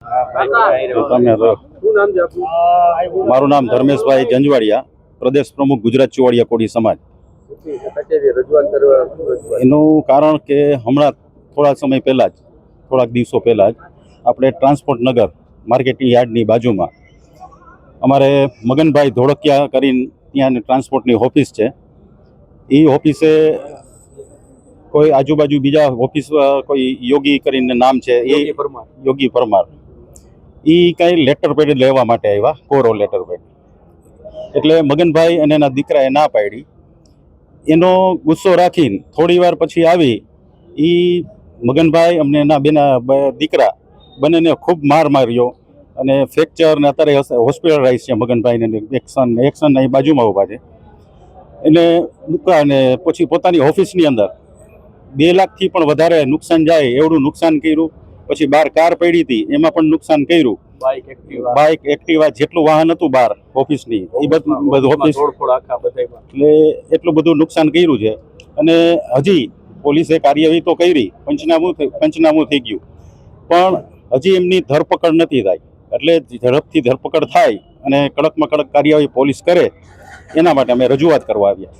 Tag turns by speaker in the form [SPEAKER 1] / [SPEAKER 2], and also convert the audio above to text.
[SPEAKER 1] તમે મારું નામ ધર્મેશભાઈ જંજવાડિયા, પ્રદેશ પ્રમુખ ગુજરાત ચુવાડિયા કોળી સમાજ. એનું કારણ કે હમણાં થોડાક દિવસો પહેલાં જ આપણે ટ્રાન્સપોર્ટ નગર માર્કેટિંગ યાર્ડની બાજુમાં અમારે મગનભાઈ ધોળકિયા કરીને ત્યાં ટ્રાન્સપોર્ટની ઓફિસ છે. એ ઓફિસે કોઈ આજુબાજુ બીજા ઓફિસ કોઈ યોગી કરીને નામ છે, એ યોગી પરમાર, એ કાંઈ લેટર પેડ લેવા માટે આવ્યા, કોરો લેટર પેડ. એટલે મગનભાઈ અને એના દીકરાએ ના પાડી. એનો ગુસ્સો રાખીને થોડી વાર પછી આવી એ મગનભાઈ અમને એના દીકરા બંનેને ખૂબ માર માર્યો અને ફ્રેક્ચર ને અત્યારે હોસ્પિટલાઇઝ છે મગનભાઈને. એક્શન અહીં બાજુમાં ઊભા છે. એને દુકાને પછી પોતાની ઓફિસની અંદર 2 લાખથી પણ વધારે નુકસાન જાય એવડું નુકસાન કર્યું. પછી બહાર કાર પડી હતી એમાં પણ નુકસાન કર્યું. બાઇક એક્ટિવા જેટલું વાહન હતું બહાર ઓફિસની એ બધું ઓફિસ એટલે એટલું બધું નુકસાન કર્યું છે. અને હજી પોલીસે કાર્યવાહી તો કરી, પંચનામું થઈ ગયું, પણ હજી એમની ધરપકડ નથી થાય. એટલે ઝડપથી ધરપકડ થાય અને કડકમાં કડક કાર્યવાહી પોલીસ કરે એના માટે અમે રજૂઆત કરવા આવ્યા.